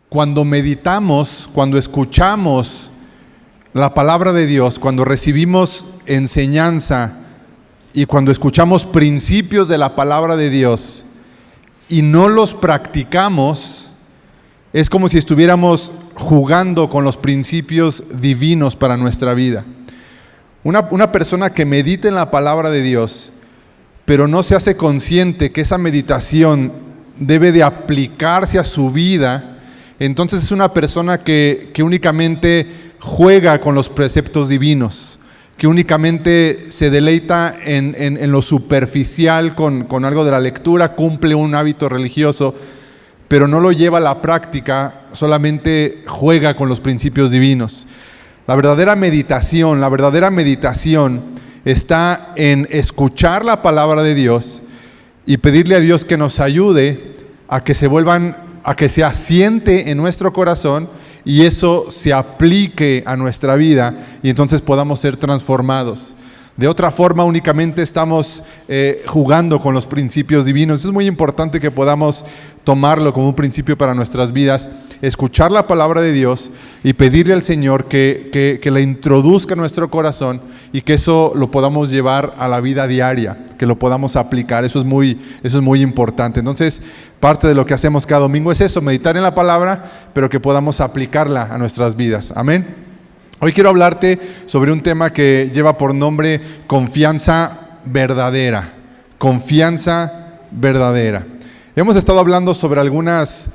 cuando meditamos, cuando escuchamos la palabra de Dios, cuando recibimos enseñanza y cuando escuchamos principios de la palabra de Dios y no los practicamos, es como si estuviéramos jugando con los principios divinos para nuestra vida. Una persona que medita en la palabra de Dios, pero no se hace consciente que esa meditación debe de aplicarse a su vida, entonces es una persona que únicamente juega con los preceptos divinos, que únicamente se deleita en lo superficial con algo de la lectura, cumple un hábito religioso, pero no lo lleva a la práctica, solamente juega con los principios divinos. La verdadera meditación está en escuchar la palabra de Dios y pedirle a Dios que nos ayude a que se asiente en nuestro corazón y eso se aplique a nuestra vida y entonces podamos ser transformados. De otra forma, únicamente estamos jugando con los principios divinos. Es muy importante que podamos tomarlo como un principio para nuestras vidas, escuchar la palabra de Dios y pedirle al Señor que la introduzca en nuestro corazón y que eso lo podamos llevar a la vida diaria, que lo podamos aplicar. Eso es muy importante. Entonces, parte de lo que hacemos cada domingo es eso, meditar en la palabra, pero que podamos aplicarla a nuestras vidas. Amén. Hoy quiero hablarte sobre un tema que lleva por nombre confianza verdadera. Confianza verdadera. Hemos estado hablando sobre algunas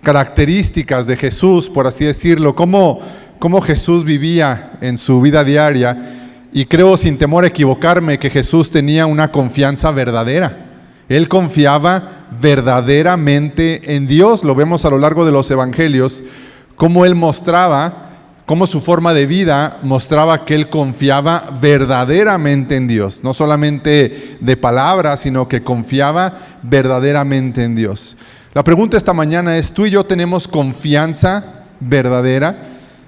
características de Jesús, por así decirlo, cómo Jesús vivía en su vida diaria, y creo sin temor a equivocarme que Jesús tenía una confianza verdadera. Él confiaba verdaderamente en Dios. Lo vemos a lo largo de los evangelios, cómo Él mostraba, cómo su forma de vida mostraba que Él confiaba verdaderamente en Dios. No solamente de palabras, sino que confiaba verdaderamente en Dios. La pregunta esta mañana es, ¿tú y yo tenemos confianza verdadera?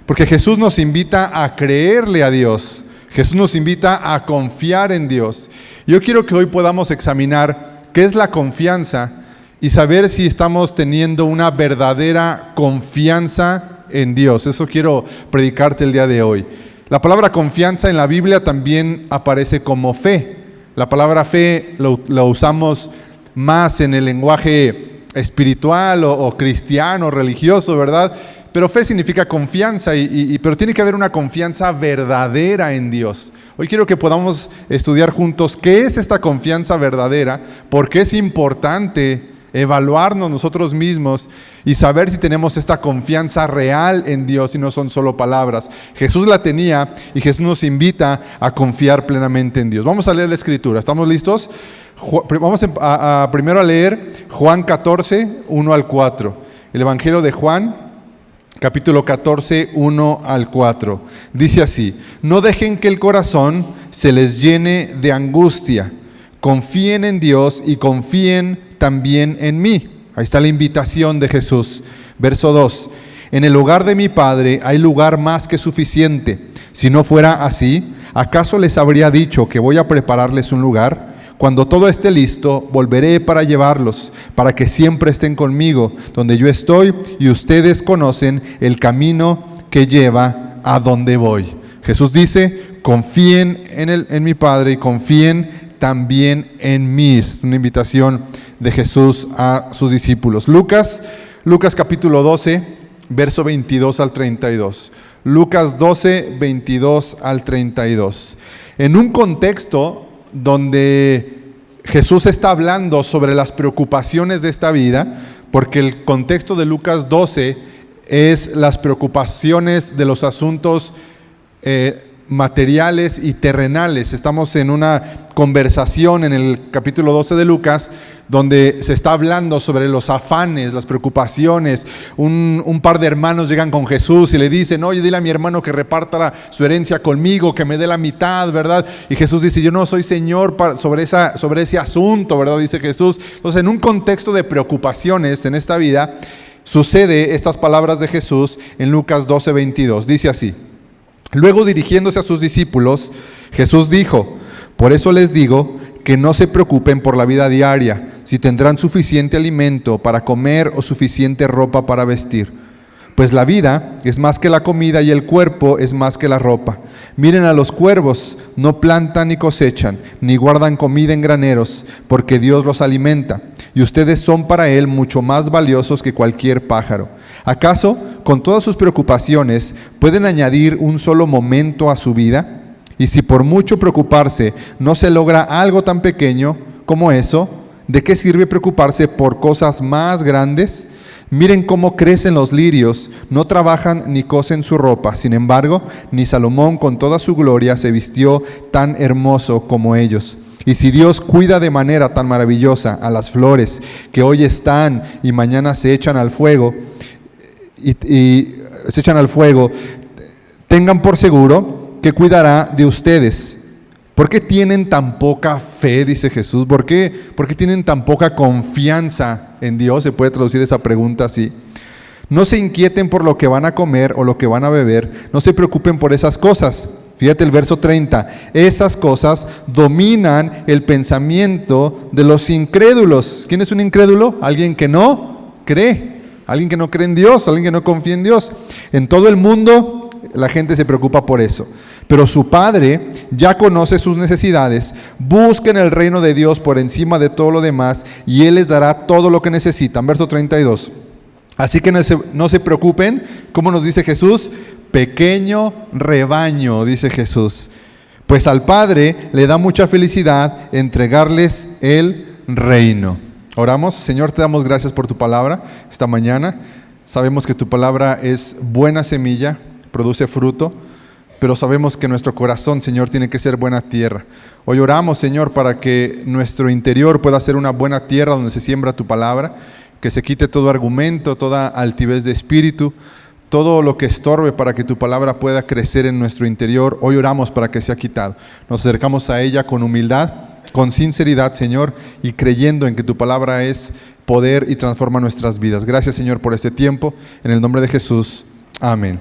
Porque Jesús nos invita a creerle a Dios. Jesús nos invita a confiar en Dios. Yo quiero que hoy podamos examinar qué es la confianza y saber si estamos teniendo una verdadera confianza en Dios. Eso quiero predicarte el día de hoy. La palabra confianza en la Biblia también aparece como fe. La palabra fe lo usamos más en el lenguaje espiritual o cristiano, religioso, ¿verdad? Pero fe significa confianza, pero tiene que haber una confianza verdadera en Dios. Hoy quiero que podamos estudiar juntos qué es esta confianza verdadera, por qué es importante evaluarnos nosotros mismos y saber si tenemos esta confianza real en Dios y no son solo palabras. Jesús la tenía y Jesús nos invita a confiar plenamente en Dios. Vamos a leer la Escritura. ¿Estamos listos? Vamos primero a leer Juan 14, 1 al 4. El Evangelio de Juan, capítulo 14, 1 al 4. Dice así: no dejen que el corazón se les llene de angustia. Confíen en Dios y confíen también en mí. Ahí está la invitación de Jesús. Verso 2. En el hogar de mi Padre hay lugar más que suficiente. Si no fuera así, ¿acaso les habría dicho que voy a prepararles un lugar? Cuando todo esté listo, volveré para llevarlos, para que siempre estén conmigo, donde yo estoy, y ustedes conocen el camino que lleva a donde voy. Jesús dice, confíen en mi Padre y confíen también en mí. Es una invitación de Jesús a sus discípulos. Lucas capítulo 12, verso 22 al 32. Lucas 12, 22 al 32. En un contexto donde Jesús está hablando sobre las preocupaciones de esta vida, porque el contexto de Lucas 12 es las preocupaciones de los asuntos materiales y terrenales. Estamos en una conversación en el capítulo 12 de Lucas donde se está hablando sobre los afanes, las preocupaciones. Un par de hermanos llegan con Jesús y le dicen, oye, dile a mi hermano que reparta su herencia conmigo, que me dé la mitad, ¿verdad? Y Jesús dice, yo no soy Señor sobre ese asunto, ¿verdad? Dice Jesús. Entonces, en un contexto de preocupaciones en esta vida, sucede estas palabras de Jesús en Lucas 12, 22. Dice así: luego, dirigiéndose a sus discípulos, Jesús dijo, por eso les digo que no se preocupen por la vida diaria, si tendrán suficiente alimento para comer o suficiente ropa para vestir. Pues la vida es más que la comida y el cuerpo es más que la ropa. Miren a los cuervos, no plantan ni cosechan, ni guardan comida en graneros, porque Dios los alimenta, y ustedes son para Él mucho más valiosos que cualquier pájaro. ¿Acaso, con todas sus preocupaciones, pueden añadir un solo momento a su vida? Y si por mucho preocuparse no se logra algo tan pequeño como eso, ¿de qué sirve preocuparse por cosas más grandes? Miren cómo crecen los lirios, no trabajan ni cosen su ropa. Sin embargo, ni Salomón con toda su gloria se vistió tan hermoso como ellos. Y si Dios cuida de manera tan maravillosa a las flores que hoy están y mañana se echan al fuego, tengan por seguro que cuidará de ustedes. ¿Por qué tienen tan poca fe? Dice Jesús. ¿Por qué tienen tan poca confianza en Dios? Se puede traducir esa pregunta así. No se inquieten por lo que van a comer o lo que van a beber. No se preocupen por esas cosas. Fíjate el verso 30. Esas cosas dominan el pensamiento de los incrédulos. ¿Quién es un incrédulo? Alguien que no cree. Alguien que no cree en Dios, alguien que no confía en Dios. En todo el mundo la gente se preocupa por eso. Pero su Padre ya conoce sus necesidades. Busquen el reino de Dios por encima de todo lo demás y Él les dará todo lo que necesitan. Verso 32. Así que no se preocupen, ¿cómo nos dice Jesús? Pequeño rebaño, dice Jesús. Pues al Padre le da mucha felicidad entregarles el reino. Oramos. Señor, te damos gracias por tu palabra esta mañana. Sabemos que tu palabra es buena semilla, produce fruto. Pero sabemos que nuestro corazón, Señor, tiene que ser buena tierra. Hoy oramos, Señor, para que nuestro interior pueda ser una buena tierra donde se siembra tu palabra, que se quite todo argumento, toda altivez de espíritu, todo lo que estorbe para que tu palabra pueda crecer en nuestro interior. Hoy oramos para que sea quitado. Nos acercamos a ella con humildad, con sinceridad, Señor, y creyendo en que tu palabra es poder y transforma nuestras vidas. Gracias, Señor, por este tiempo. En el nombre de Jesús. Amén.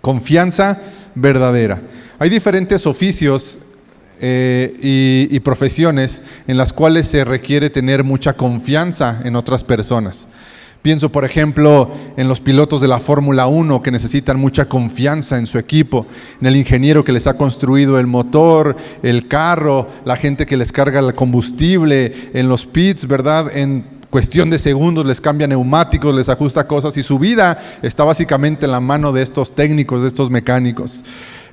Confianza verdadera. Hay diferentes oficios y profesiones en las cuales se requiere tener mucha confianza en otras personas. Pienso, por ejemplo, en los pilotos de la Fórmula 1 que necesitan mucha confianza en su equipo, en el ingeniero que les ha construido el motor, el carro, la gente que les carga el combustible, en los pits, ¿verdad? En cuestión de segundos les cambia neumáticos, les ajusta cosas y su vida está básicamente en la mano de estos técnicos, de estos mecánicos.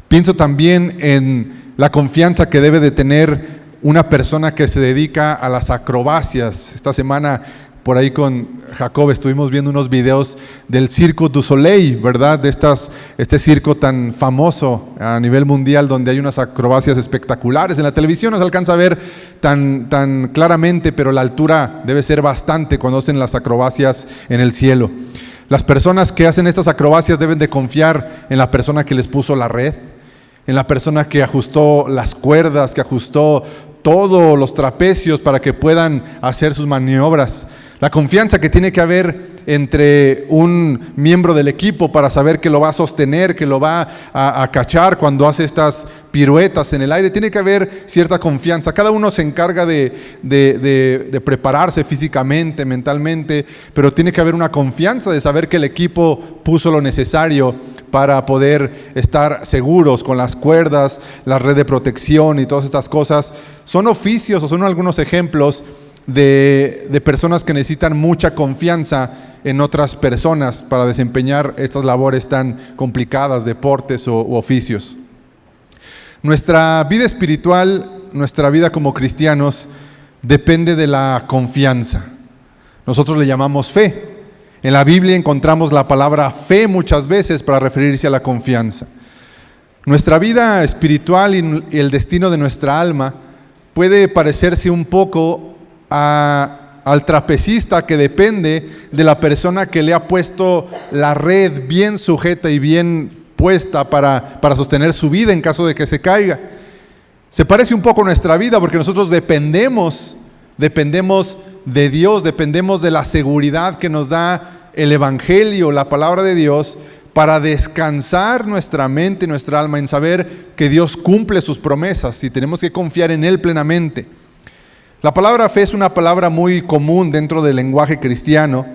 Pienso también en la confianza que debe de tener una persona que se dedica a las acrobacias. Esta semana por ahí con Jacob estuvimos viendo unos videos del Cirque du Soleil, ¿verdad? De este circo tan famoso a nivel mundial donde hay unas acrobacias espectaculares. En la televisión no se alcanza a ver tan claramente, pero la altura debe ser bastante cuando hacen las acrobacias en el cielo. Las personas que hacen estas acrobacias deben de confiar en la persona que les puso la red, en la persona que ajustó las cuerdas, que ajustó todos los trapecios para que puedan hacer sus maniobras. La confianza que tiene que haber entre un miembro del equipo para saber que lo va a sostener, que lo va a cachar cuando hace estas piruetas en el aire. Tiene que haber cierta confianza. Cada uno se encarga de prepararse físicamente, mentalmente, pero tiene que haber una confianza de saber que el equipo puso lo necesario para poder estar seguros con las cuerdas, la red de protección y todas estas cosas. Son oficios o son algunos ejemplos de personas que necesitan mucha confianza en otras personas para desempeñar estas labores tan complicadas, deportes u oficios. Nuestra vida espiritual, nuestra vida como cristianos, depende de la confianza. Nosotros le llamamos fe. En la Biblia encontramos la palabra fe muchas veces para referirse a la confianza. Nuestra vida espiritual y el destino de nuestra alma puede parecerse un poco al trapecista que depende de la persona que le ha puesto la red bien sujeta y bien puesta para sostener su vida en caso de que se caiga. Se parece un poco a nuestra vida porque nosotros dependemos de Dios, dependemos de la seguridad que nos da el Evangelio, la palabra de Dios, para descansar nuestra mente y nuestra alma en saber que Dios cumple sus promesas y tenemos que confiar en Él plenamente. La palabra fe es una palabra muy común dentro del lenguaje cristiano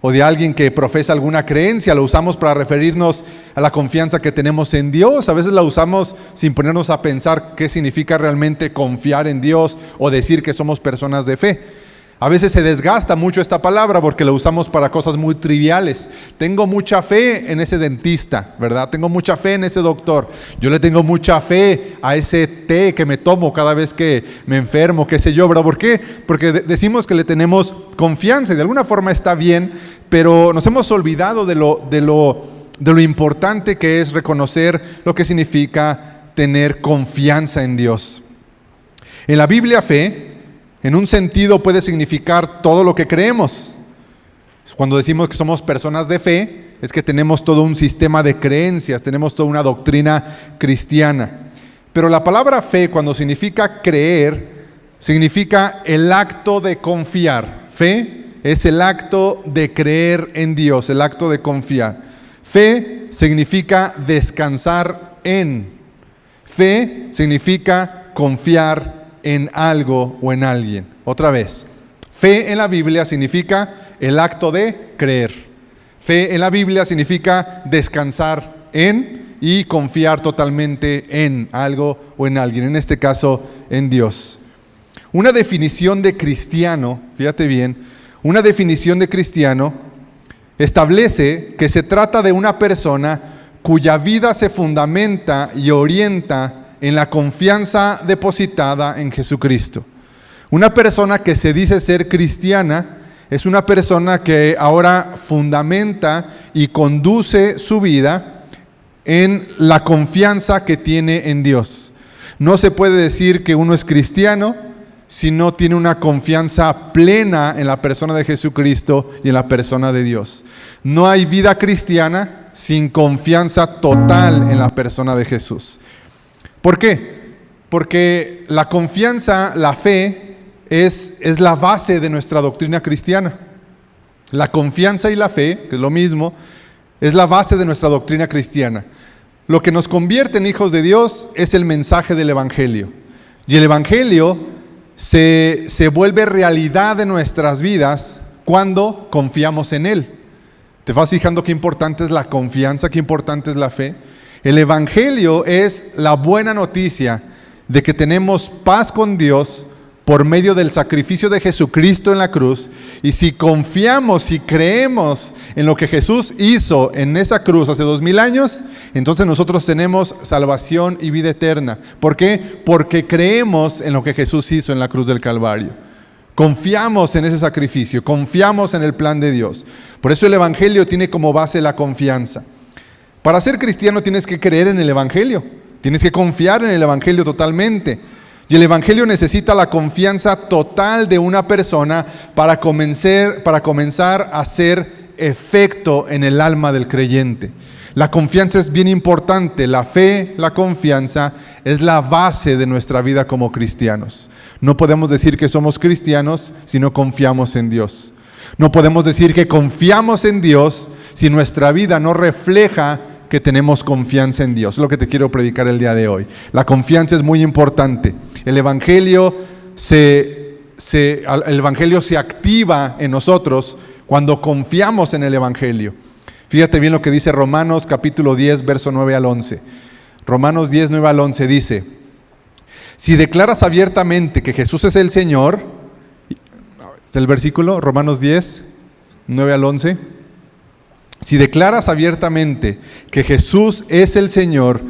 o de alguien que profesa alguna creencia. Lo usamos para referirnos a la confianza que tenemos en Dios. A veces la usamos sin ponernos a pensar qué significa realmente confiar en Dios o decir que somos personas de fe. A veces se desgasta mucho esta palabra porque la usamos para cosas muy triviales. Tengo mucha fe en ese dentista, ¿verdad? Tengo mucha fe en ese doctor. Yo le tengo mucha fe a ese té que me tomo cada vez que me enfermo, qué sé yo, ¿verdad? ¿Por qué? Porque decimos que le tenemos confianza y de alguna forma está bien, pero nos hemos olvidado de lo importante que es reconocer lo que significa tener confianza en Dios. En la Biblia, fe, en un sentido, puede significar todo lo que creemos. Cuando decimos que somos personas de fe, es que tenemos todo un sistema de creencias, tenemos toda una doctrina cristiana. Pero la palabra fe, cuando significa creer, significa el acto de confiar. Fe es el acto de creer en Dios, el acto de confiar. Fe significa descansar en. Fe significa confiar en algo o en alguien. Otra vez, fe en la Biblia significa el acto de creer. Fe en la Biblia significa descansar en y confiar totalmente en algo o en alguien, en este caso en Dios. Una definición de cristiano, fíjate bien, una definición de cristiano establece que se trata de una persona cuya vida se fundamenta y orienta en la confianza depositada en Jesucristo. Una persona que se dice ser cristiana es una persona que ahora fundamenta y conduce su vida en la confianza que tiene en Dios. No se puede decir que uno es cristiano si no tiene una confianza plena en la persona de Jesucristo y en la persona de Dios. No hay vida cristiana sin confianza total en la persona de Jesús. ¿Por qué? Porque la confianza, la fe, es la base de nuestra doctrina cristiana. La confianza y la fe, que es lo mismo, es la base de nuestra doctrina cristiana. Lo que nos convierte en hijos de Dios es el mensaje del Evangelio. Y el Evangelio se vuelve realidad de nuestras vidas cuando confiamos en Él. ¿Te vas fijando qué importante es la confianza, qué importante es la fe? El Evangelio es la buena noticia de que tenemos paz con Dios por medio del sacrificio de Jesucristo en la cruz. Y si confiamos y creemos en lo que Jesús hizo en esa cruz hace 2000 años, entonces nosotros tenemos salvación y vida eterna. ¿Por qué? Porque creemos en lo que Jesús hizo en la cruz del Calvario. Confiamos en ese sacrificio, confiamos en el plan de Dios. Por eso el Evangelio tiene como base la confianza. Para ser cristiano tienes que creer en el Evangelio, tienes que confiar en el Evangelio totalmente. Y el Evangelio necesita la confianza total de una persona para comenzar a hacer efecto en el alma del creyente. La confianza es bien importante, la fe, la confianza es la base de nuestra vida como cristianos. No podemos decir que somos cristianos si no confiamos en Dios. No podemos decir que confiamos en Dios si nuestra vida no refleja que tenemos confianza en Dios. Es lo que te quiero predicar el día de hoy. La confianza es muy importante. El Evangelio se activa en nosotros cuando confiamos en el Evangelio. Fíjate bien lo que dice Romanos capítulo 10, verso 9 al 11. Romanos 10, 9 al 11 dice: si declaras abiertamente que Jesús es el Señor, ¿está el versículo? Romanos 10, 9 al 11. Si declaras abiertamente que Jesús es el Señor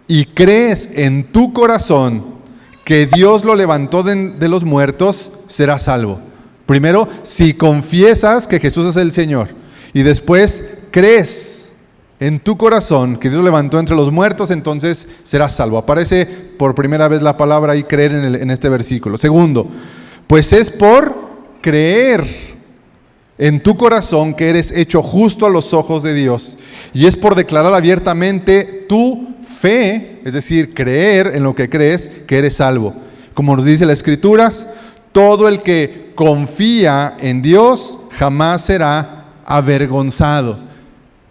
y crees en tu corazón que Dios lo levantó de los muertos, serás salvo. Primero, si confiesas que Jesús es el Señor y después crees en tu corazón que Dios lo levantó entre los muertos, entonces serás salvo. Aparece por primera vez la palabra ahí, creer en este versículo. Segundo, pues es por creer en tu corazón que eres hecho justo a los ojos de Dios, y es por declarar abiertamente tu fe, es decir, creer en lo que crees, que eres salvo. Como nos dice las Escrituras, todo el que confía en Dios jamás será avergonzado.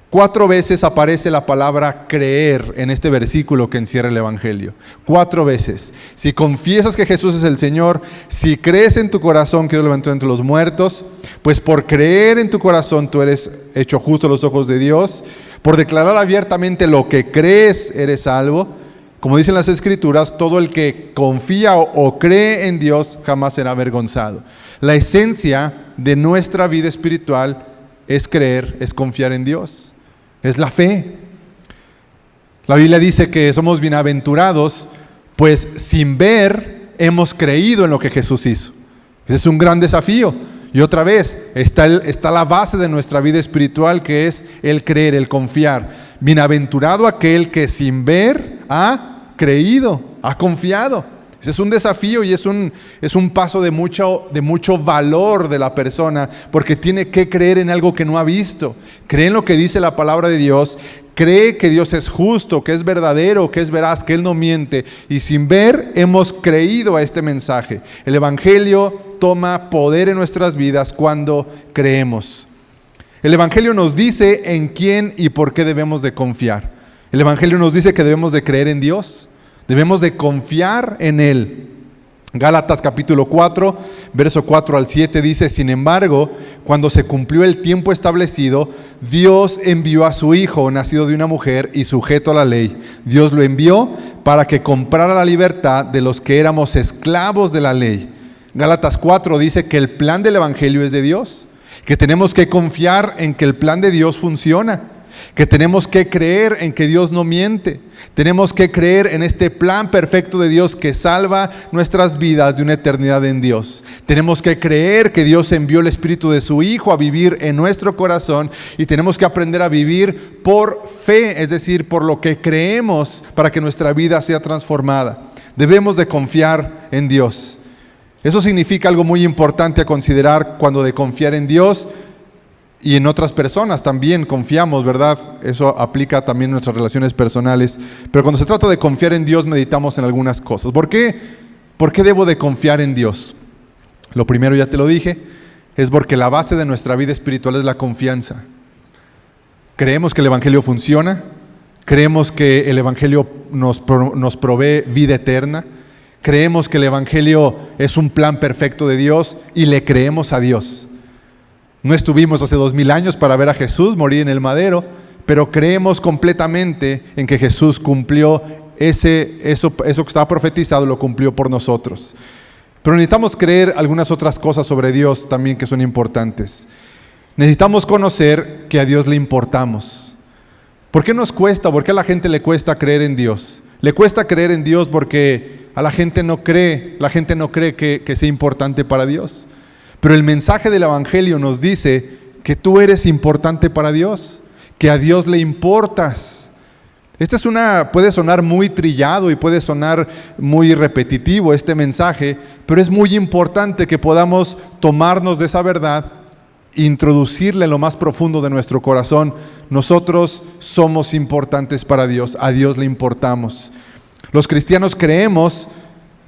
4 veces aparece la palabra creer en este versículo que encierra el Evangelio. 4 veces. Si confiesas que Jesús es el Señor, si crees en tu corazón que Dios lo levantó entre los muertos, pues por creer en tu corazón tú eres hecho justo a los ojos de Dios. Por declarar abiertamente lo que crees, eres salvo. Como dicen las Escrituras, todo el que confía o cree en Dios jamás será avergonzado. La esencia de nuestra vida espiritual es creer, es confiar en Dios. Es la fe. La Biblia dice que somos bienaventurados, pues sin ver hemos creído en lo que Jesús hizo. Ese es un gran desafío. Y otra vez, está la base de nuestra vida espiritual, que es el creer, el confiar. Bienaventurado aquel que sin ver ha creído, ha confiado. Ese es un desafío y es un paso de mucho valor de la persona, porque tiene que creer en algo que no ha visto. Cree en lo que dice la palabra de Dios, cree que Dios es justo, que es verdadero, que es veraz, que Él no miente. Y sin ver hemos creído a este mensaje. El Evangelio toma poder en nuestras vidas cuando creemos. El Evangelio nos dice en quién y por qué debemos de confiar. El Evangelio nos dice que debemos de creer en Dios. Debemos de confiar en Él. Gálatas capítulo 4, verso 4 al 7 dice: sin embargo, cuando se cumplió el tiempo establecido, Dios envió a su Hijo, nacido de una mujer y sujeto a la ley. Dios lo envió para que comprara la libertad de los que éramos esclavos de la ley. Gálatas 4 dice que el plan del Evangelio es de Dios, que tenemos que confiar en que el plan de Dios funciona, que tenemos que creer en que Dios no miente. Tenemos que creer en este plan perfecto de Dios que salva nuestras vidas de una eternidad en Dios. Tenemos que creer que Dios envió el Espíritu de su Hijo a vivir en nuestro corazón, y tenemos que aprender a vivir por fe, es decir, por lo que creemos, para que nuestra vida sea transformada. Debemos de confiar en Dios. Eso significa algo muy importante a considerar cuando de confiar en Dios. Y en otras personas también confiamos, ¿verdad? Eso aplica también en nuestras relaciones personales. Pero cuando se trata de confiar en Dios, meditamos en algunas cosas. ¿Por qué? ¿Por qué debo de confiar en Dios? Lo primero, ya te lo dije, es porque la base de nuestra vida espiritual es la confianza. Creemos que el Evangelio funciona, creemos que el Evangelio nos provee vida eterna, creemos que el Evangelio es un plan perfecto de Dios y le creemos a Dios. No estuvimos hace 2000 años para ver a Jesús morir en el madero, pero creemos completamente en que Jesús cumplió eso que estaba profetizado, lo cumplió por nosotros. Pero necesitamos creer algunas otras cosas sobre Dios también que son importantes. Necesitamos conocer que a Dios le importamos. ¿Por qué nos cuesta? ¿Por qué a la gente le cuesta creer en Dios? Le cuesta creer en Dios porque a la gente no cree que sea importante para Dios. Pero el mensaje del Evangelio nos dice que tú eres importante para Dios, que a Dios le importas. Puede sonar muy trillado y puede sonar muy repetitivo este mensaje, pero es muy importante que podamos tomarnos de esa verdad e introducirla en lo más profundo de nuestro corazón. Nosotros somos importantes para Dios, a Dios le importamos. Los cristianos creemos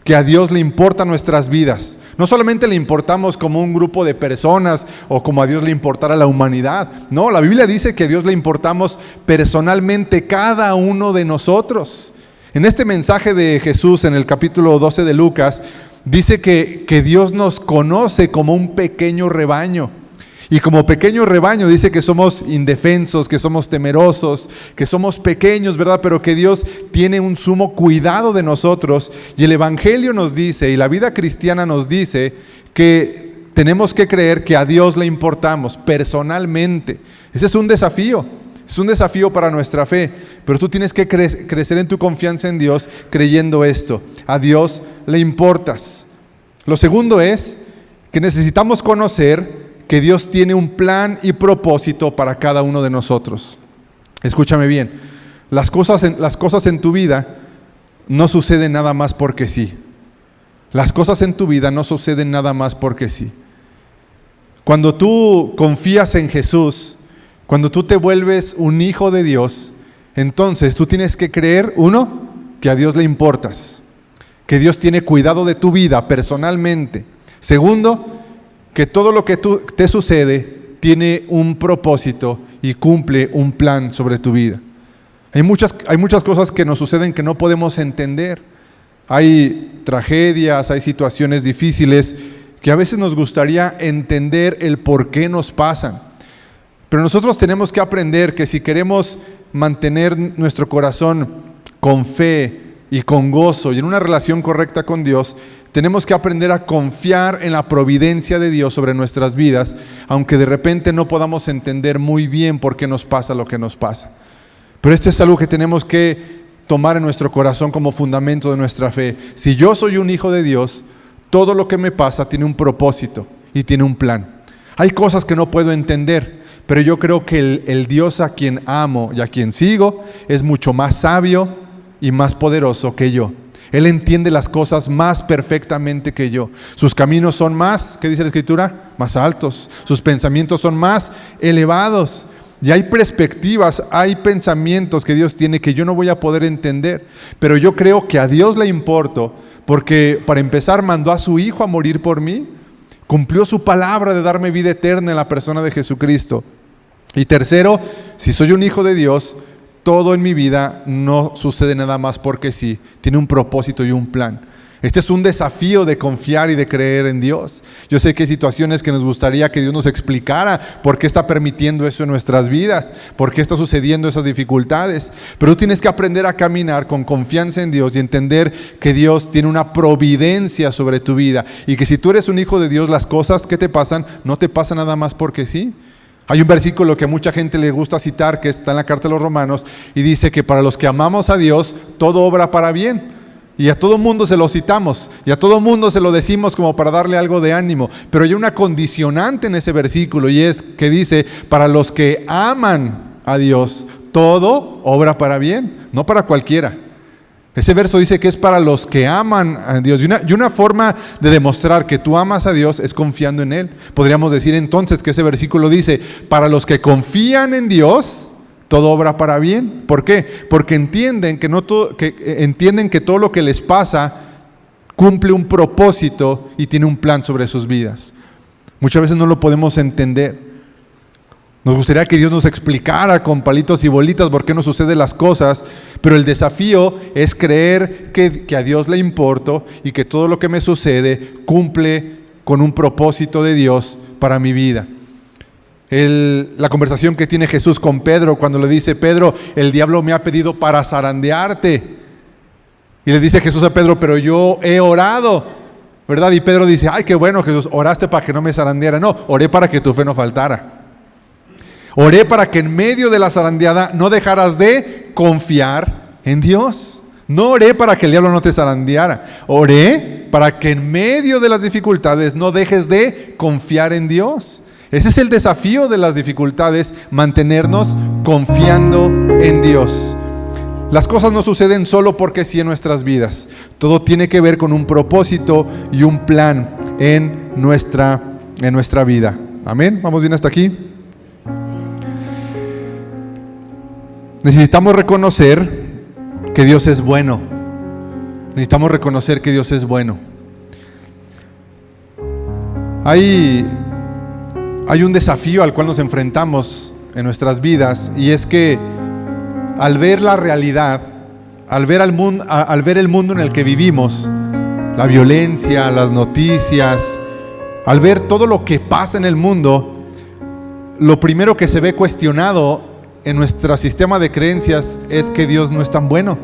que a Dios le importan nuestras vidas. No solamente le importamos como un grupo de personas o como a Dios le importara la humanidad. No, la Biblia dice que a Dios le importamos personalmente cada uno de nosotros. En este mensaje de Jesús en el capítulo 12 de Lucas, dice que Dios nos conoce como un pequeño rebaño. Y como pequeño rebaño dice que somos indefensos, que somos temerosos, que somos pequeños, ¿verdad? Pero que Dios tiene un sumo cuidado de nosotros. Y el Evangelio nos dice, y la vida cristiana nos dice, que tenemos que creer que a Dios le importamos personalmente. Ese es un desafío para nuestra fe. Pero tú tienes que crecer en tu confianza en Dios creyendo esto. A Dios le importas. Lo segundo es que necesitamos conocer que Dios tiene un plan y propósito para cada uno de nosotros. Escúchame bien, las cosas en tu vida no suceden nada más porque sí. Las cosas en tu vida no suceden nada más porque sí. Cuando tú confías en Jesús, cuando tú te vuelves un hijo de Dios, entonces tú tienes que creer, uno, que a Dios le importas, que Dios tiene cuidado de tu vida personalmente. Segundo, que todo lo que te sucede tiene un propósito y cumple un plan sobre tu vida. Hay muchas cosas que nos suceden que no podemos entender. Hay tragedias, hay situaciones difíciles que a veces nos gustaría entender el por qué nos pasan. Pero nosotros tenemos que aprender que si queremos mantener nuestro corazón con fe y con gozo y en una relación correcta con Dios, tenemos que aprender a confiar en la providencia de Dios sobre nuestras vidas, aunque de repente no podamos entender muy bien por qué nos pasa lo que nos pasa. Pero esto es algo que tenemos que tomar en nuestro corazón como fundamento de nuestra fe. Si yo soy un hijo de Dios, todo lo que me pasa tiene un propósito y tiene un plan. Hay cosas que no puedo entender, pero yo creo que el Dios a quien amo y a quien sigo es mucho más sabio y más poderoso que yo. Él entiende las cosas más perfectamente que yo. Sus caminos son más, ¿qué dice la Escritura? Más altos. Sus pensamientos son más elevados. Y hay perspectivas, hay pensamientos que Dios tiene que yo no voy a poder entender. Pero yo creo que a Dios le importo, porque para empezar mandó a su Hijo a morir por mí. Cumplió su palabra de darme vida eterna en la persona de Jesucristo. Y tercero, si soy un hijo de Dios, todo en mi vida no sucede nada más porque sí, tiene un propósito y un plan. Este es un desafío de confiar y de creer en Dios. Yo sé que hay situaciones que nos gustaría que Dios nos explicara por qué está permitiendo eso en nuestras vidas, por qué está sucediendo esas dificultades. Pero tú tienes que aprender a caminar con confianza en Dios y entender que Dios tiene una providencia sobre tu vida y que si tú eres un hijo de Dios, las cosas que te pasan no te pasan nada más porque sí. Hay un versículo que a mucha gente le gusta citar, que está en la carta de los Romanos, y dice que para los que amamos a Dios, todo obra para bien. Y a todo mundo se lo citamos, y a todo mundo se lo decimos como para darle algo de ánimo. Pero hay una condicionante en ese versículo, y es que dice, para los que aman a Dios, todo obra para bien, no para cualquiera. Ese verso dice que es para los que aman a Dios. Y una forma de demostrar que tú amas a Dios es confiando en Él. Podríamos decir entonces que ese versículo dice, para los que confían en Dios, todo obra para bien. ¿Por qué? Porque entienden que todo lo que les pasa cumple un propósito y tiene un plan sobre sus vidas. Muchas veces no lo podemos entender. Nos gustaría que Dios nos explicara con palitos y bolitas por qué nos suceden las cosas, pero el desafío es creer que a Dios le importo y que todo lo que me sucede cumple con un propósito de Dios para mi vida. La conversación que tiene Jesús con Pedro cuando le dice, Pedro, el diablo me ha pedido para zarandearte. Y le dice Jesús a Pedro, pero yo he orado, ¿verdad? Y Pedro dice, ay, qué bueno Jesús, oraste para que no me zarandeara. No, oré para que tu fe no faltara. Oré para que en medio de la zarandeada no dejaras de confiar en Dios. No oré para que el diablo no te zarandeara. Oré para que en medio de las dificultades no dejes de confiar en Dios. Ese es el desafío de las dificultades, mantenernos confiando en Dios. Las cosas no suceden solo porque sí en nuestras vidas. Todo tiene que ver con un propósito y un plan en nuestra vida. Amén. ¿Vamos bien hasta aquí? Necesitamos reconocer que Dios es bueno. Necesitamos reconocer que Dios es bueno. Hay un desafío al cual nos enfrentamos en nuestras vidas, y es que al ver la realidad, al ver el mundo en el que vivimos, la violencia, las noticias, al ver todo lo que pasa en el mundo, lo primero que se ve cuestionado en nuestro sistema de creencias es que Dios no es tan bueno.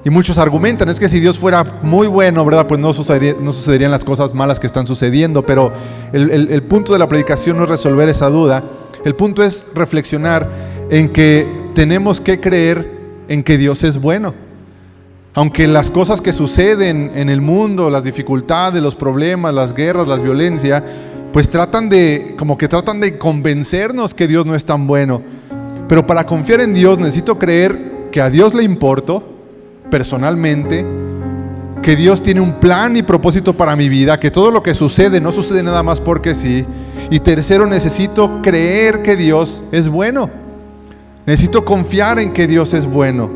Y muchos argumentan, es que si Dios fuera muy bueno, ¿verdad? Pues no sucederían las cosas malas que están sucediendo. Pero el punto de la predicación no es resolver esa duda. El punto es reflexionar en que tenemos que creer en que Dios es bueno. Aunque las cosas que suceden en el mundo, las dificultades, los problemas, las guerras, la violencia, pues tratan de convencernos que Dios no es tan bueno. Pero para confiar en Dios necesito creer que a Dios le importo personalmente, que Dios tiene un plan y propósito para mi vida, que todo lo que sucede no sucede nada más porque sí. Y tercero, necesito creer que Dios es bueno. Necesito confiar en que Dios es bueno.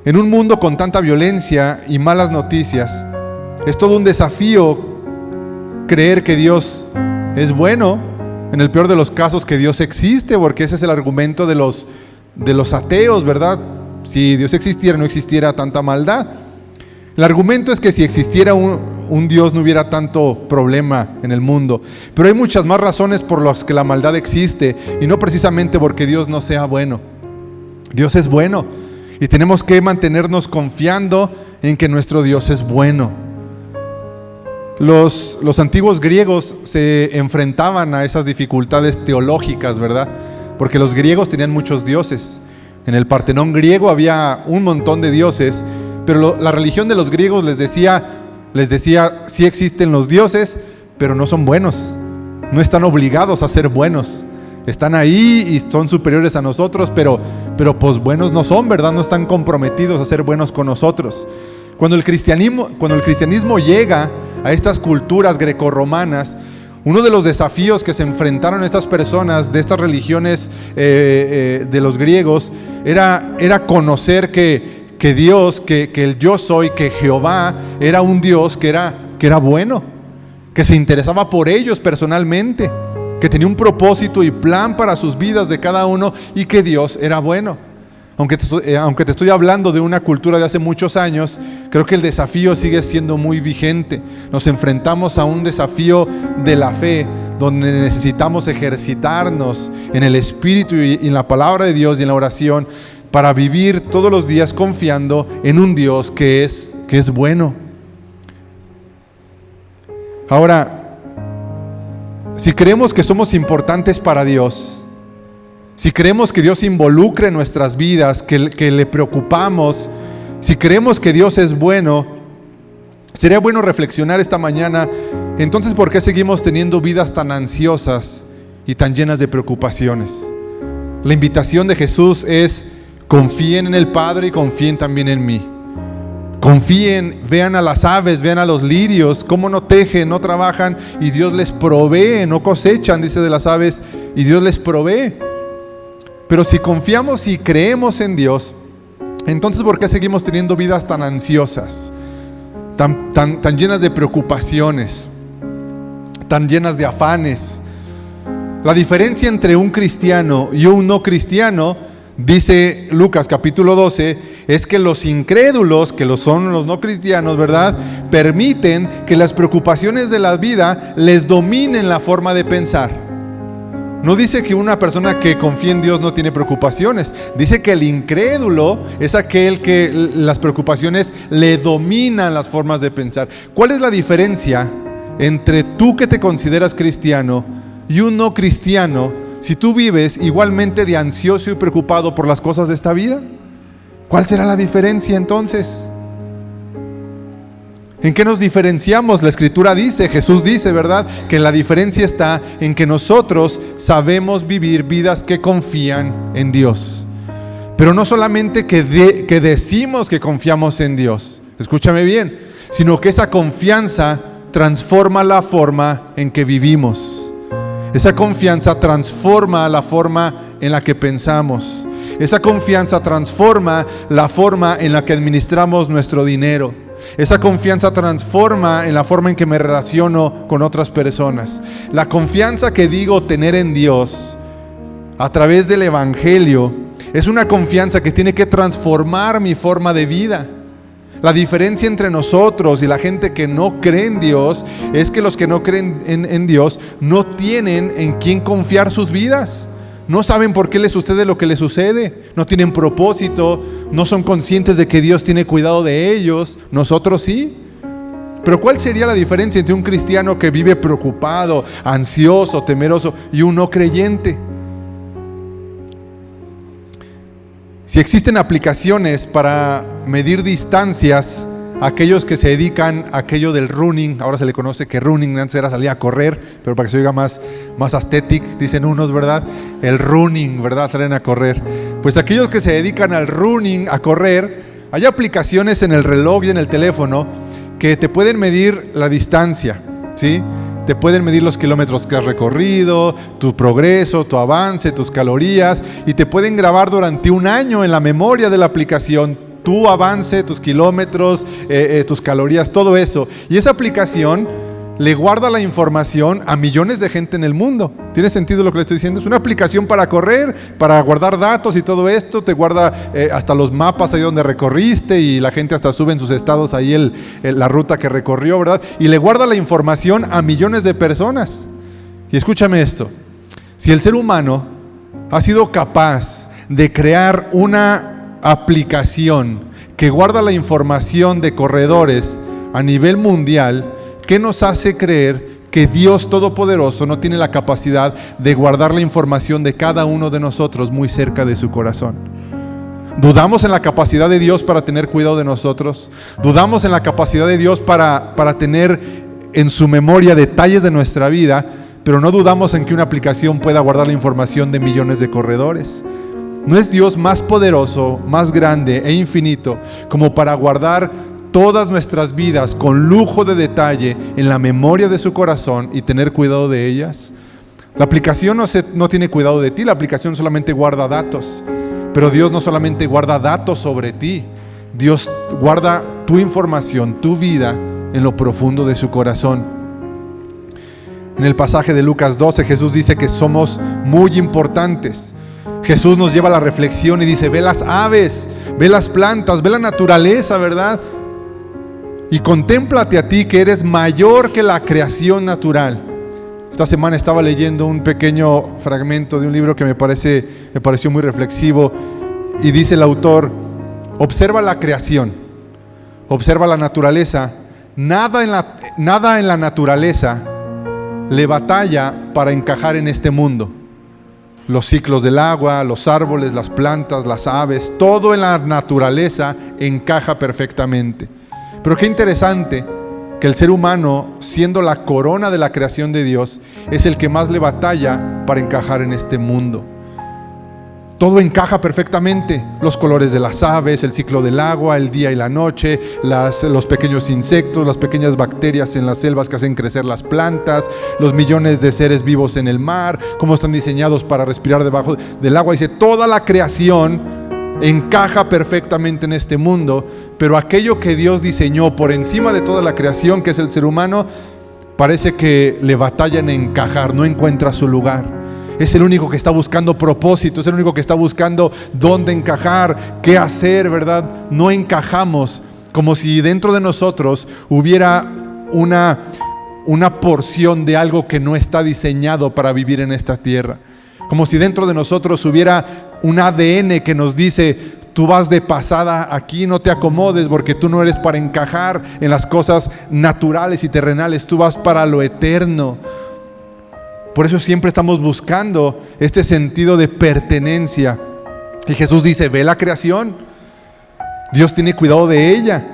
En un mundo con tanta violencia y malas noticias, es todo un desafío creer que Dios es bueno En el peor de los casos, que Dios existe, porque ese es el argumento de los ateos, ¿verdad? Si Dios existiera, no existiera tanta maldad. El argumento es que si existiera un Dios, no hubiera tanto problema en el mundo. Pero hay muchas más razones por las que la maldad existe, y no precisamente porque Dios no sea bueno. Dios es bueno, y tenemos que mantenernos confiando en que nuestro Dios es bueno. Los antiguos griegos se enfrentaban a esas dificultades teológicas, ¿verdad? Porque los griegos tenían muchos dioses. En el Partenón griego había un montón de dioses, pero la religión de los griegos les decía, sí existen los dioses, pero no son buenos. No están obligados a ser buenos. Están ahí y son superiores a nosotros, pero pues buenos no son, ¿verdad? No están comprometidos a ser buenos con nosotros. Cuando el cristianismo llega a estas culturas grecorromanas, uno de los desafíos que se enfrentaron estas personas de estas religiones de los griegos era conocer que Dios, que el yo soy, que Jehová era un Dios que era bueno, que se interesaba por ellos personalmente, que tenía un propósito y plan para sus vidas de cada uno, y que Dios era bueno. Aunque te estoy hablando de una cultura de hace muchos años, creo que el desafío sigue siendo muy vigente. Nos enfrentamos a un desafío de la fe, donde necesitamos ejercitarnos en el Espíritu y en la palabra de Dios y en la oración, para vivir todos los días confiando en un Dios que es bueno. Ahora, si creemos que somos importantes para Dios, si creemos que Dios involucra en nuestras vidas, que le preocupamos, si creemos que Dios es bueno, sería bueno reflexionar esta mañana, entonces, ¿por qué seguimos teniendo vidas tan ansiosas y tan llenas de preocupaciones? La invitación de Jesús es: confíen en el Padre y confíen también en mí. Confíen, vean a las aves, vean a los lirios, cómo no tejen, no trabajan, y Dios les provee, no cosechan, dice de las aves, y Dios les provee. Pero si confiamos y creemos en Dios, entonces ¿por qué seguimos teniendo vidas tan ansiosas, tan llenas de preocupaciones, tan llenas de afanes? La diferencia entre un cristiano y un no cristiano, dice Lucas capítulo 12, es que los incrédulos, que son los no cristianos, ¿verdad?, permiten que las preocupaciones de la vida les dominen la forma de pensar. No dice que una persona que confía en Dios no tiene preocupaciones. Dice que el incrédulo es aquel que las preocupaciones le dominan las formas de pensar. ¿Cuál es la diferencia entre tú que te consideras cristiano y un no cristiano, si tú vives igualmente de ansioso y preocupado por las cosas de esta vida? ¿Cuál será la diferencia entonces? ¿En qué nos diferenciamos? La Escritura dice, Jesús dice, ¿verdad?, que la diferencia está en que nosotros sabemos vivir vidas que confían en Dios. Pero no solamente que decimos que confiamos en Dios, escúchame bien, sino que esa confianza transforma la forma en que vivimos. Esa confianza transforma la forma en la que pensamos. Esa confianza transforma la forma en la que administramos nuestro dinero. Esa confianza transforma en la forma en que me relaciono con otras personas. La confianza que digo tener en Dios a través del Evangelio es una confianza que tiene que transformar mi forma de vida. La diferencia entre nosotros y la gente que no cree en Dios es que los que no creen en Dios no tienen en quién confiar sus vidas. No saben por qué les sucede lo que les sucede, no tienen propósito, no son conscientes de que Dios tiene cuidado de ellos. Nosotros sí. Pero ¿cuál sería la diferencia entre un cristiano que vive preocupado, ansioso, temeroso, y un no creyente? Si existen aplicaciones para medir distancias, aquellos que se dedican a aquello del running, ahora se le conoce que running, antes era salir a correr, pero para que se oiga más aesthetic, dicen unos, ¿verdad? El running, ¿verdad? Salen a correr. Pues aquellos que se dedican al running, a correr, hay aplicaciones en el reloj y en el teléfono que te pueden medir la distancia, ¿sí? Te pueden medir los kilómetros que has recorrido, tu progreso, tu avance, tus calorías, y te pueden grabar durante un año en la memoria de la aplicación tu avance, tus kilómetros, tus calorías, todo eso. Y esa aplicación le guarda la información a millones de gente en el mundo. ¿Tiene sentido lo que le estoy diciendo? Es una aplicación para correr, para guardar datos y todo esto. Te guarda hasta los mapas ahí donde recorriste, y la gente hasta sube en sus estados ahí la ruta que recorrió, ¿verdad? Y le guarda la información a millones de personas. Y escúchame esto: si el ser humano ha sido capaz de crear una aplicación que guarda la información de corredores a nivel mundial, ¿qué nos hace creer que Dios Todopoderoso no tiene la capacidad de guardar la información de cada uno de nosotros muy cerca de su corazón? ¿Dudamos en la capacidad de Dios para tener cuidado de nosotros? ¿Dudamos en la capacidad de Dios para tener en su memoria detalles de nuestra vida, pero no dudamos en que una aplicación pueda guardar la información de millones de corredores? ¿No es Dios más poderoso, más grande e infinito como para guardar todas nuestras vidas con lujo de detalle en la memoria de su corazón y tener cuidado de ellas? La aplicación no tiene cuidado de ti, la aplicación solamente guarda datos. Pero Dios no solamente guarda datos sobre ti, Dios guarda tu información, tu vida en lo profundo de su corazón. En el pasaje de Lucas 12, Jesús dice que somos muy importantes. Jesús nos lleva a la reflexión y dice: ve las aves, ve las plantas, ve la naturaleza, ¿verdad? Y contémplate a ti, que eres mayor que la creación natural. Esta semana estaba leyendo un pequeño fragmento de un libro que me pareció muy reflexivo, y dice el autor: observa la creación, observa la naturaleza. Nada en la naturaleza le batalla para encajar en este mundo. Los ciclos del agua, los árboles, las plantas, las aves, todo en la naturaleza encaja perfectamente. Pero qué interesante que el ser humano, siendo la corona de la creación de Dios, es el que más le batalla para encajar en este mundo. Todo encaja perfectamente: los colores de las aves, el ciclo del agua, el día y la noche, los pequeños insectos, las pequeñas bacterias en las selvas que hacen crecer las plantas, los millones de seres vivos en el mar, cómo están diseñados para respirar debajo del agua. Dice, toda la creación encaja perfectamente en este mundo, pero aquello que Dios diseñó por encima de toda la creación, que es el ser humano, parece que le batalla en encajar, no encuentra su lugar. Es el único que está buscando propósito, es el único que está buscando dónde encajar, qué hacer, ¿verdad? No encajamos, como si dentro de nosotros hubiera una porción de algo que no está diseñado para vivir en esta tierra. Como si dentro de nosotros hubiera un ADN que nos dice: tú vas de pasada aquí, no te acomodes, porque tú no eres para encajar en las cosas naturales y terrenales, tú vas para lo eterno. Por eso siempre estamos buscando este sentido de pertenencia. Y Jesús dice: ve la creación, Dios tiene cuidado de ella.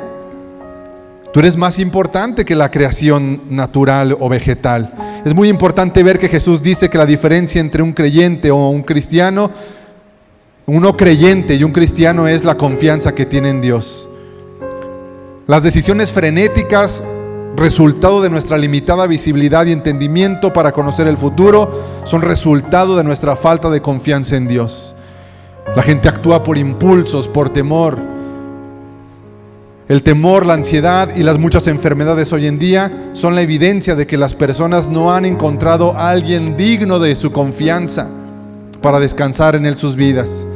Tú eres más importante que la creación natural o vegetal. Es muy importante ver que Jesús dice que la diferencia entre un creyente o un cristiano, uno creyente y un cristiano, es la confianza que tiene en Dios. Las decisiones frenéticas, resultado de nuestra limitada visibilidad y entendimiento para conocer el futuro, son resultado de nuestra falta de confianza en Dios. La gente actúa por impulsos, por temor. El temor, la ansiedad y las muchas enfermedades hoy en día son la evidencia de que las personas no han encontrado a alguien digno de su confianza para descansar en él sus vidas.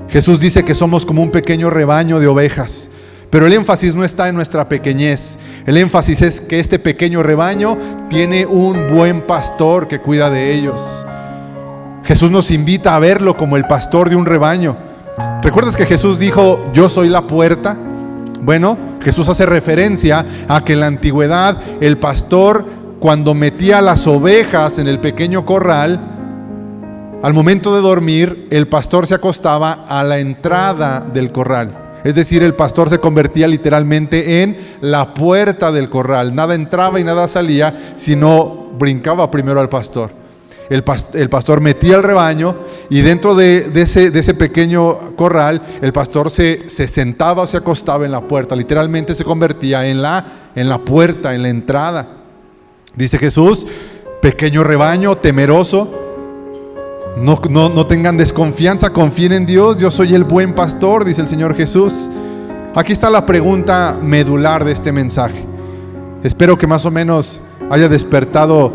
Jesús dice que somos como un pequeño rebaño de ovejas. Pero el énfasis no está en nuestra pequeñez. El énfasis es que este pequeño rebaño tiene un buen pastor que cuida de ellos. Jesús nos invita a verlo como el pastor de un rebaño. ¿Recuerdas que Jesús dijo: yo soy la puerta? Bueno, Jesús hace referencia a que en la antigüedad el pastor, cuando metía las ovejas en el pequeño corral, al momento de dormir, el pastor se acostaba a la entrada del corral. Es decir, el pastor se convertía literalmente en la puerta del corral. Nada entraba y nada salía, sino brincaba primero al pastor. El pastor metía el rebaño, y dentro de ese pequeño corral, el pastor se sentaba o se acostaba en la puerta. Literalmente se convertía en la puerta, en la entrada. Dice Jesús: pequeño rebaño, temeroso. No tengan desconfianza, confíen en Dios. Yo soy el buen pastor, dice el Señor Jesús. Aquí está la pregunta medular de este mensaje. Espero que más o menos haya despertado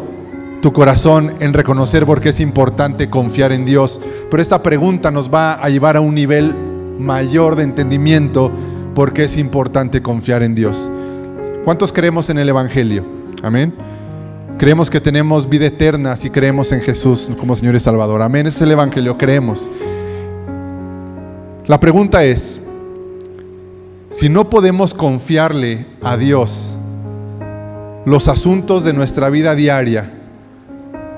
tu corazón en reconocer por qué es importante confiar en Dios. Pero esta pregunta nos va a llevar a un nivel mayor de entendimiento por qué es importante confiar en Dios. ¿Cuántos creemos en el Evangelio? Amén. Creemos que tenemos vida eterna si creemos en Jesús como Señor y Salvador. Amén. Ese es el Evangelio, creemos. La pregunta es, si no podemos confiarle a Dios los asuntos de nuestra vida diaria,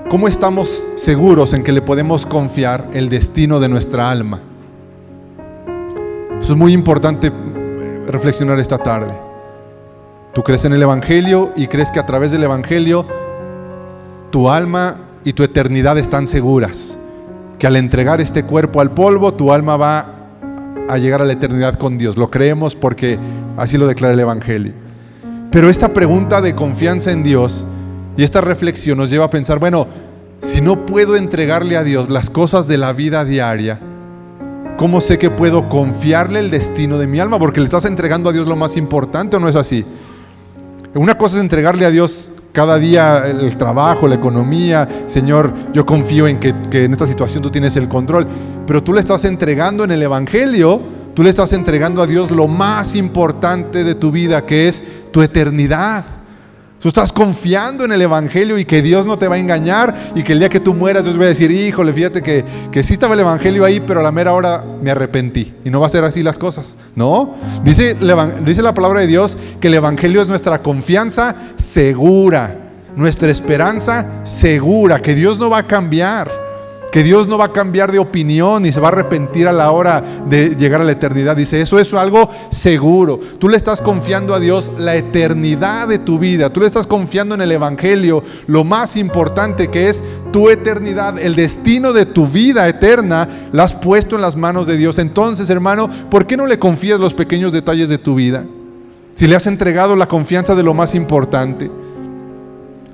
¿cómo estamos seguros en que le podemos confiar el destino de nuestra alma? Eso es muy importante reflexionar esta tarde. Tú crees en el Evangelio y crees que a través del Evangelio tu alma y tu eternidad están seguras, que al entregar este cuerpo al polvo, tu alma va a llegar a la eternidad con Dios. Lo creemos porque así lo declara el Evangelio. Pero esta pregunta de confianza en Dios y esta reflexión nos lleva a pensar, bueno, si no puedo entregarle a Dios las cosas de la vida diaria, ¿cómo sé que puedo confiarle el destino de mi alma? Porque le estás entregando a Dios lo más importante, ¿o no es así? Una cosa es entregarle a Dios cada día el trabajo, la economía. Señor, yo confío en que en esta situación tú tienes el control. Pero tú le estás entregando en el Evangelio, tú le estás entregando a Dios lo más importante de tu vida, que es tu eternidad. Tú estás confiando en el Evangelio y que Dios no te va a engañar y que el día que tú mueras Dios va a decir, híjole, fíjate que sí estaba el Evangelio ahí, pero a la mera hora me arrepentí. Y no va a ser así las cosas, ¿no? Dice la palabra de Dios que el Evangelio es nuestra confianza segura, nuestra esperanza segura, que Dios no va a cambiar. Que Dios no va a cambiar de opinión y se va a arrepentir a la hora de llegar a la eternidad. Dice, eso es algo seguro. Tú le estás confiando a Dios la eternidad de tu vida. Tú le estás confiando en el Evangelio lo más importante, que es tu eternidad. El destino de tu vida eterna la has puesto en las manos de Dios. Entonces, hermano, ¿por qué no le confías los pequeños detalles de tu vida? Si le has entregado la confianza de lo más importante.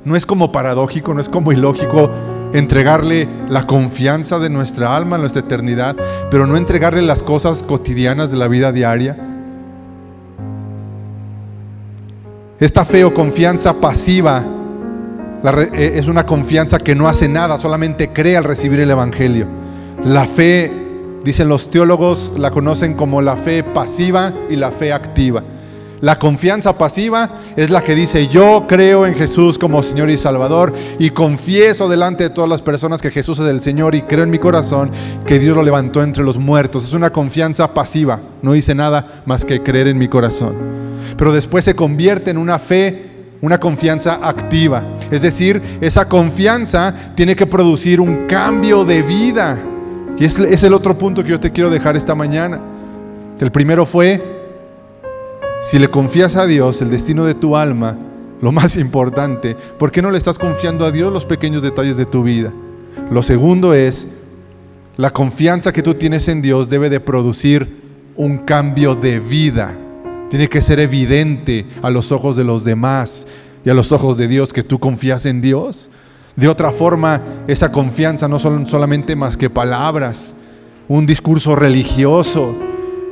No es como paradójico, no es como ilógico entregarle la confianza de nuestra alma, nuestra eternidad, pero no entregarle las cosas cotidianas de la vida diaria. Esta fe o confianza pasiva es una confianza que no hace nada, solamente cree al recibir el Evangelio. La fe, dicen los teólogos, la conocen como la fe pasiva y la fe activa. La confianza pasiva es la que dice, yo creo en Jesús como Señor y Salvador y confieso delante de todas las personas que Jesús es el Señor y creo en mi corazón que Dios lo levantó entre los muertos. Es una confianza pasiva, no dice nada más que creer en mi corazón. Pero después se convierte en una fe, una confianza activa. Es decir, esa confianza tiene que producir un cambio de vida. Y es el otro punto que yo te quiero dejar esta mañana. El primero fue, si le confías a Dios el destino de tu alma, lo más importante, ¿por qué no le estás confiando a Dios los pequeños detalles de tu vida? Lo segundo es, la confianza que tú tienes en Dios debe de producir un cambio de vida. Tiene que ser evidente a los ojos de los demás y a los ojos de Dios que tú confías en Dios. De otra forma, esa confianza no son solamente más que palabras, un discurso religioso,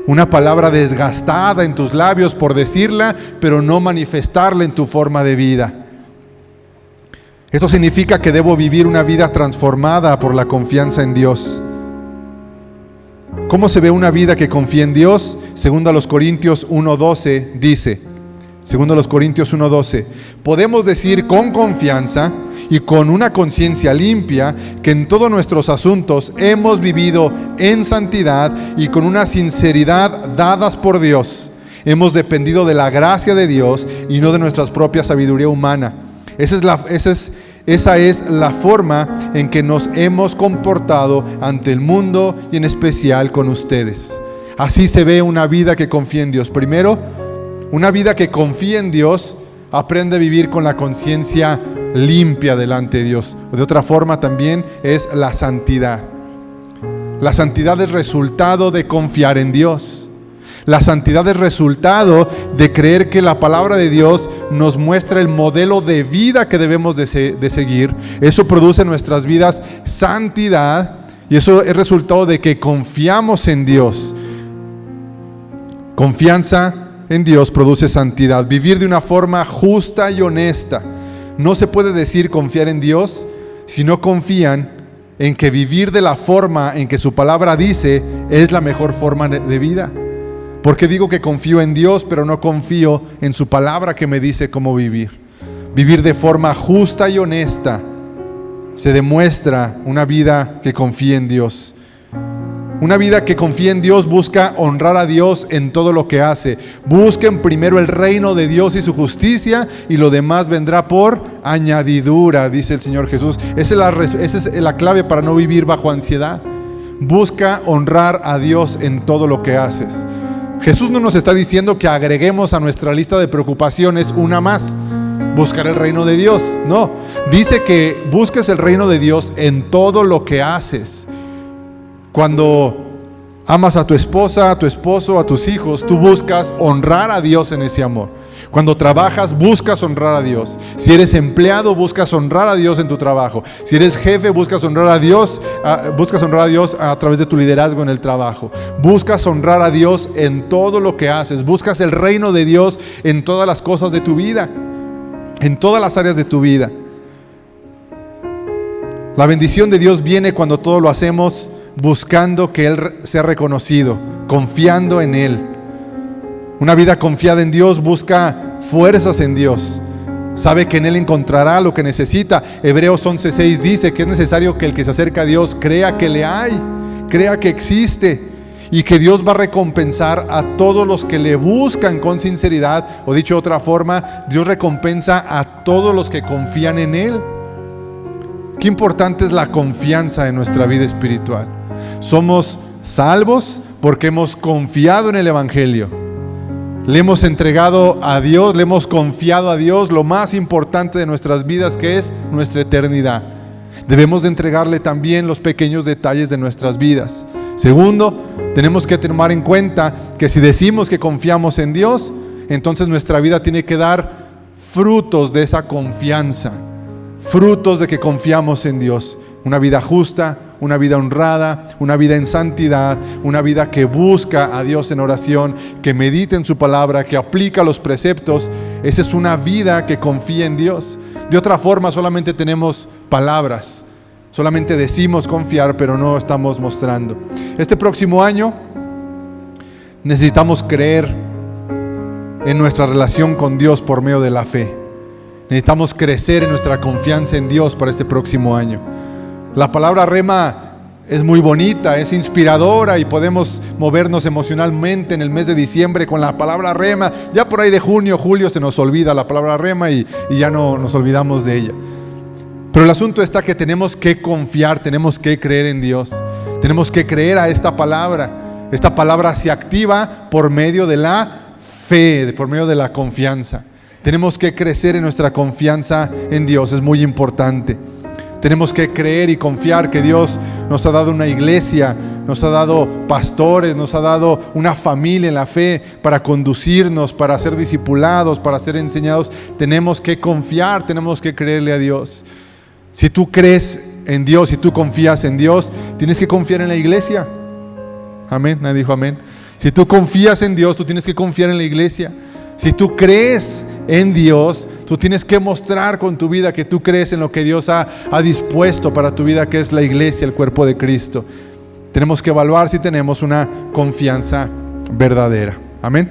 una palabra desgastada en tus labios por decirla, pero no manifestarla en tu forma de vida. Esto significa que debo vivir una vida transformada por la confianza en Dios. ¿Cómo se ve una vida que confía en Dios? Segundo a los Corintios 1:12 dice, segundo a los Corintios 1:12, podemos decir con confianza y con una conciencia limpia que en todos nuestros asuntos hemos vivido en santidad y con una sinceridad dadas por Dios. Hemos dependido de la gracia de Dios y no de nuestra propia sabiduría humana. Esa es la forma en que nos hemos comportado ante el mundo y en especial con ustedes. Así se ve una vida que confía en Dios. Primero, una vida que confía en Dios aprende a vivir con la conciencia limpia delante de Dios. De otra forma también es la santidad. La santidad es resultado de confiar en Dios. La santidad es resultado de creer que la palabra de Dios nos muestra el modelo de vida que debemos de seguir. Eso produce en nuestras vidas santidad y eso es resultado de que confiamos en Dios. Confianza en Dios produce santidad. Vivir de una forma justa y honesta No se puede decir confiar en Dios si no confían en que vivir de la forma en que su palabra dice es la mejor forma de vida. Porque digo que confío en Dios, pero no confío en su palabra que me dice cómo vivir. Vivir de forma justa y honesta se demuestra una vida que confía en Dios. Una vida que confía en Dios busca honrar a Dios en todo lo que hace. Busquen primero el reino de Dios y su justicia, y lo demás vendrá por añadidura, dice el Señor Jesús. Esa es la clave para no vivir bajo ansiedad. Busca honrar a Dios en todo lo que haces. Jesús no nos está diciendo que agreguemos a nuestra lista de preocupaciones una más, buscar el reino de Dios. No, dice que busques el reino de Dios en todo lo que haces. Cuando amas a tu esposa, a tu esposo, a tus hijos, tú buscas honrar a Dios en ese amor. Cuando trabajas, buscas honrar a Dios. Si eres empleado, buscas honrar a Dios en tu trabajo. Si eres jefe, buscas honrar a Dios a través de tu liderazgo en el trabajo. Buscas honrar a Dios en todo lo que haces. Buscas el reino de Dios en todas las cosas de tu vida, en todas las áreas de tu vida. La bendición de Dios viene cuando todo lo hacemos buscando que Él sea reconocido, confiando en Él. Una vida confiada en Dios busca fuerzas en Dios. Sabe que en Él encontrará lo que necesita. Hebreos 11:6 dice que es necesario que el que se acerca a Dios crea que le hay, crea que existe, y que Dios va a recompensar a todos los que le buscan con sinceridad. O dicho de otra forma, Dios recompensa a todos los que confían en Él. Qué importante es la confianza en nuestra vida espiritual. Somos salvos porque hemos confiado en el Evangelio. Le hemos entregado a Dios, le hemos confiado a Dios lo más importante de nuestras vidas, que es nuestra eternidad. Debemos de entregarle también los pequeños detalles de nuestras vidas. Segundo, tenemos que tomar en cuenta que si decimos que confiamos en Dios, entonces nuestra vida tiene que dar frutos de esa confianza, frutos de que confiamos en Dios. Una vida justa, una vida honrada, una vida en santidad, una vida que busca a Dios en oración, que medita en su palabra, que aplica los preceptos. Esa es una vida que confía en Dios. De otra forma, solamente tenemos palabras, solamente decimos confiar, pero no estamos mostrando. Este próximo año necesitamos creer en nuestra relación con Dios por medio de la fe. Necesitamos crecer en nuestra confianza en Dios para este próximo año. La palabra rema es muy bonita, es inspiradora, y podemos movernos emocionalmente en el mes de diciembre con la palabra rema. Ya por ahí de junio, julio se nos olvida la palabra rema y ya no nos olvidamos de ella. Pero el asunto está que tenemos que confiar, tenemos que creer en Dios. Tenemos que creer a esta palabra. Esta palabra se activa por medio de la fe, por medio de la confianza. Tenemos que crecer en nuestra confianza en Dios, es muy importante. Tenemos que creer y confiar que Dios nos ha dado una iglesia, nos ha dado pastores, nos ha dado una familia en la fe para conducirnos, para ser discipulados, para ser enseñados. Tenemos que confiar, tenemos que creerle a Dios. Si tú crees en Dios, si tú confías en Dios, tienes que confiar en la iglesia. Amén, nadie dijo amén. Si tú confías en Dios, tú tienes que confiar en la iglesia. Si tú crees en Dios, tú tienes que mostrar con tu vida que tú crees en lo que Dios ha dispuesto para tu vida, que es la iglesia, el cuerpo de Cristo. Tenemos que evaluar si tenemos una confianza verdadera. Amén.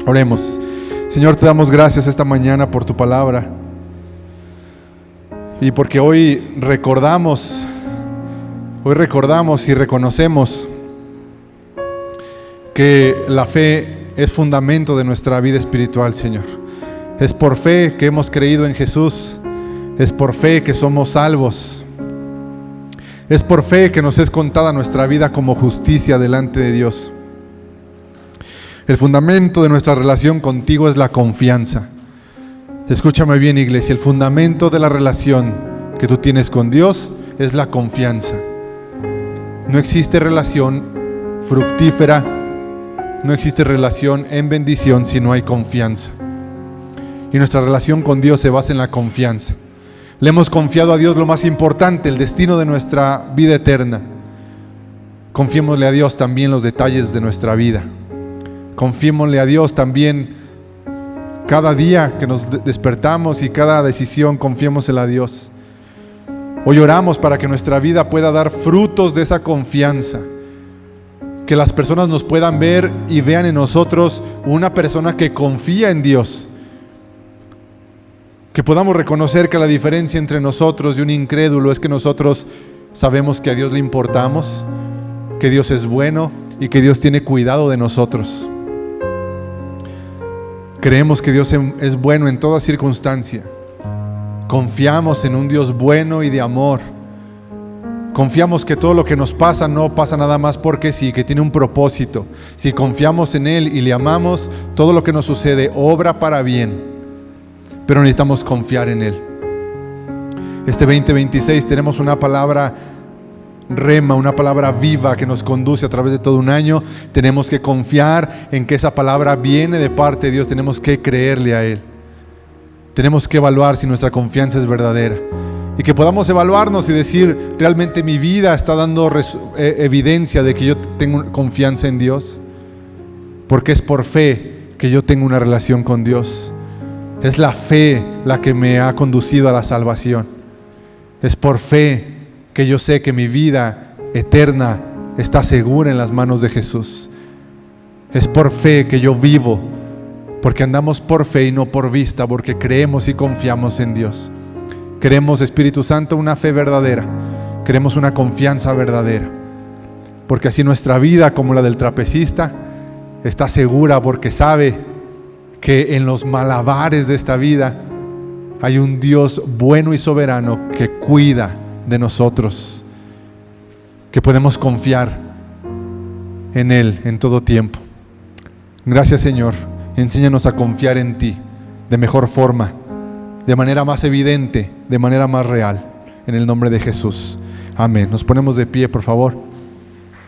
Oremos. Señor, te damos gracias esta mañana por tu palabra, y porque hoy recordamos y reconocemos que la fe es fundamento de nuestra vida espiritual, Señor. Es por fe que hemos creído en Jesús. Es por fe que somos salvos. Es por fe que nos es contada nuestra vida como justicia delante de Dios. El fundamento de nuestra relación contigo es la confianza. Escúchame bien, iglesia. El fundamento de la relación que tú tienes con Dios es la confianza. No existe relación fructífera, no existe relación en bendición si no hay confianza. Y nuestra relación con Dios se basa en la confianza. Le hemos confiado a Dios lo más importante, el destino de nuestra vida eterna. Confiémosle a Dios también los detalles de nuestra vida. Confiémosle a Dios también cada día que nos despertamos y cada decisión confiémosela a Dios. Hoy oramos para que nuestra vida pueda dar frutos de esa confianza, que las personas nos puedan ver y vean en nosotros una persona que confía en Dios, que podamos reconocer que la diferencia entre nosotros y un incrédulo es que nosotros sabemos que a Dios le importamos, que Dios es bueno y que Dios tiene cuidado de nosotros. Creemos que Dios es bueno en toda circunstancia. Confiamos en un Dios bueno y de amor. Confiamos que todo lo que nos pasa no pasa nada más porque sí, que tiene un propósito. Si confiamos en Él y le amamos, todo lo que nos sucede obra para bien. Pero necesitamos confiar en Él. Este 2026 tenemos una palabra rema, una palabra viva que nos conduce a través de todo un año. Tenemos que confiar en que esa palabra viene de parte de Dios. Tenemos que creerle a Él. Tenemos que evaluar si nuestra confianza es verdadera. Y que podamos evaluarnos y decir, ¿realmente mi vida está dando evidencia de que yo tengo confianza en Dios? Porque es por fe que yo tengo una relación con Dios. Es la fe la que me ha conducido a la salvación. Es por fe que yo sé que mi vida eterna está segura en las manos de Jesús. Es por fe que yo vivo, porque andamos por fe y no por vista, porque creemos y confiamos en Dios. Queremos, Espíritu Santo, una fe verdadera. Queremos una confianza verdadera, porque así nuestra vida, como la del trapecista, está segura, porque sabe que en los malabares de esta vida hay un Dios bueno y soberano que cuida de nosotros, que podemos confiar en Él en todo tiempo. Gracias, Señor. Enséñanos a confiar en Ti de mejor forma, de manera más evidente, de manera más real, en el nombre de Jesús. Amén. Nos ponemos de pie, por favor.